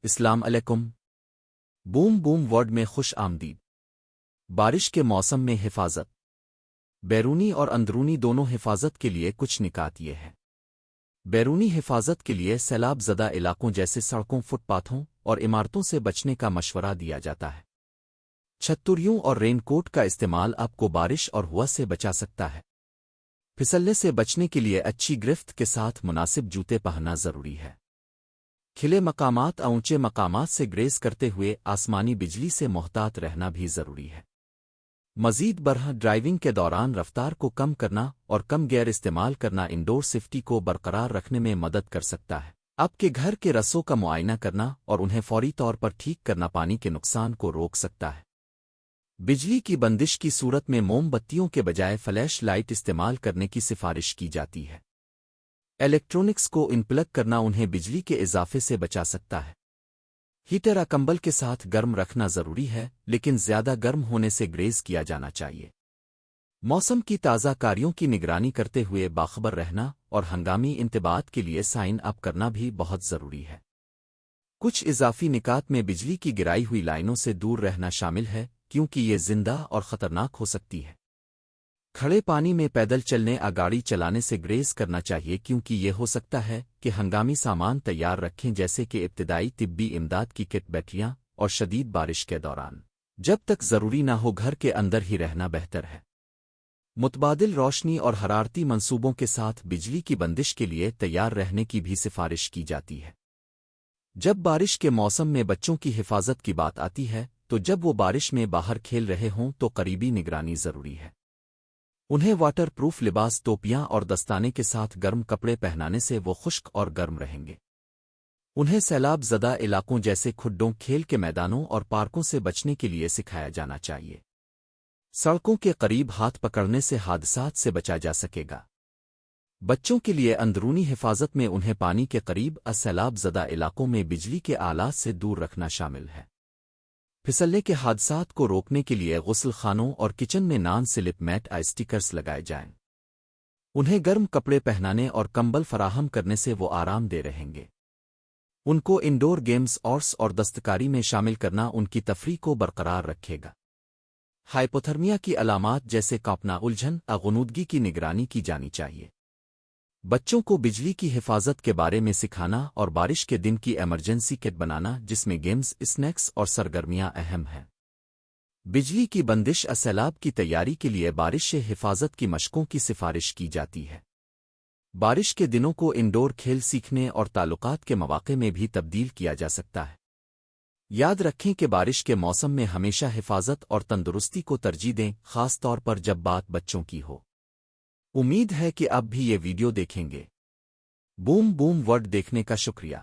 السلام علیکم۔ Boom boom word میں خوش آمدید۔ بارش کے موسم میں حفاظت، بیرونی اور اندرونی دونوں حفاظت کے لیے کچھ نکات یہ ہیں۔ بیرونی حفاظت کے لیے سیلاب زدہ علاقوں جیسے سڑکوں، فٹ پاتھوں اور عمارتوں سے بچنے کا مشورہ دیا جاتا ہے۔ چھتریوں اور رین کوٹ کا استعمال آپ کو بارش اور ہوا سے بچا سکتا ہے۔ پھسلنے سے بچنے کے لیے اچھی گرفت کے ساتھ مناسب جوتے پہننا ضروری ہے۔ کھلے مقامات اور اونچے مقامات سے گریز کرتے ہوئے آسمانی بجلی سے محتاط رہنا بھی ضروری ہے۔ مزید برآں ڈرائیونگ کے دوران رفتار کو کم کرنا اور کم گیئر استعمال کرنا انڈور سیفٹی کو برقرار رکھنے میں مدد کر سکتا ہے۔ آپ کے گھر کے رسوں کا معائنہ کرنا اور انہیں فوری طور پر ٹھیک کرنا پانی کے نقصان کو روک سکتا ہے۔ بجلی کی بندش کی صورت میں موم بتیوں کے بجائے فلیش لائٹ استعمال کرنے کی سفارش کی جاتی ہے۔ الیکٹرونکس کو انپلگ کرنا انہیں بجلی کے اضافے سے بچا سکتا ہے۔ ہیٹر یا کمبل کے ساتھ گرم رکھنا ضروری ہے، لیکن زیادہ گرم ہونے سے گریز کیا جانا چاہیے۔ موسم کی تازہ کاریوں کی نگرانی کرتے ہوئے باخبر رہنا اور ہنگامی انتباہات کے لیے سائن اپ کرنا بھی بہت ضروری ہے۔ کچھ اضافی نکات میں بجلی کی گرائی ہوئی لائنوں سے دور رہنا شامل ہے، کیونکہ یہ زندہ اور خطرناک ہو سکتی ہے۔ کھڑے پانی میں پیدل چلنے یا گاڑی چلانے سے گریز کرنا چاہیے، کیونکہ یہ ہو سکتا ہے کہ ہنگامی سامان تیار رکھیں جیسے کہ ابتدائی طبی امداد کی کٹ، بیٹریاں اور شدید بارش کے دوران جب تک ضروری نہ ہو گھر کے اندر ہی رہنا بہتر ہے۔ متبادل روشنی اور حرارتی منصوبوں کے ساتھ بجلی کی بندش کے لیے تیار رہنے کی بھی سفارش کی جاتی ہے۔ جب بارش کے موسم میں بچوں کی حفاظت کی بات آتی ہے تو جب وہ بارش میں باہر کھیل رہے ہوں تو قریبی نگرانی ضروری ہے۔ انہیں واٹر پروف لباس، ٹوپیاں اور دستانے کے ساتھ گرم کپڑے پہنانے سے وہ خشک اور گرم رہیں گے۔ انہیں سیلاب زدہ علاقوں جیسے کھڈوں، کھیل کے میدانوں اور پارکوں سے بچنے کے لیے سکھایا جانا چاہیے۔ سڑکوں کے قریب ہاتھ پکڑنے سے حادثات سے بچا جا سکے گا۔ بچوں کے لیے اندرونی حفاظت میں انہیں پانی کے قریب سیلاب زدہ علاقوں میں بجلی کے آلات سے دور رکھنا شامل ہے۔ پھسلنے کے حادثات کو روکنے کے لیے غسل خانوں اور کچن میں نان سلپ میٹ یا اسٹیکرز لگائے جائیں۔ انہیں گرم کپڑے پہنانے اور کمبل فراہم کرنے سے وہ آرام دہ رہیں گے۔ ان کو انڈور گیمز اور دستکاری میں شامل کرنا ان کی تفریح کو برقرار رکھے گا۔ ہائپوتھرمیا کی علامات جیسے کانپنا، الجھن یا غنودگی کی نگرانی کی جانی چاہیے۔ بچوں کو بجلی کی حفاظت کے بارے میں سکھانا اور بارش کے دن کی ایمرجنسی کٹ بنانا جس میں گیمز، اسنیکس اور سرگرمیاں اہم ہیں۔ بجلی کی بندش سیلاب کی تیاری کے لیے بارش سے حفاظت کی مشقوں کی سفارش کی جاتی ہے۔ بارش کے دنوں کو انڈور کھیل سیکھنے اور تعلقات کے مواقع میں بھی تبدیل کیا جا سکتا ہے۔ یاد رکھیں کہ بارش کے موسم میں ہمیشہ حفاظت اور تندرستی کو ترجیح دیں، خاص طور پر جب بات بچوں کی ہو۔ امید ہے کہ آپ بھی یہ ویڈیو دیکھیں گے۔ بوم بوم ورڈ دیکھنے کا شکریہ۔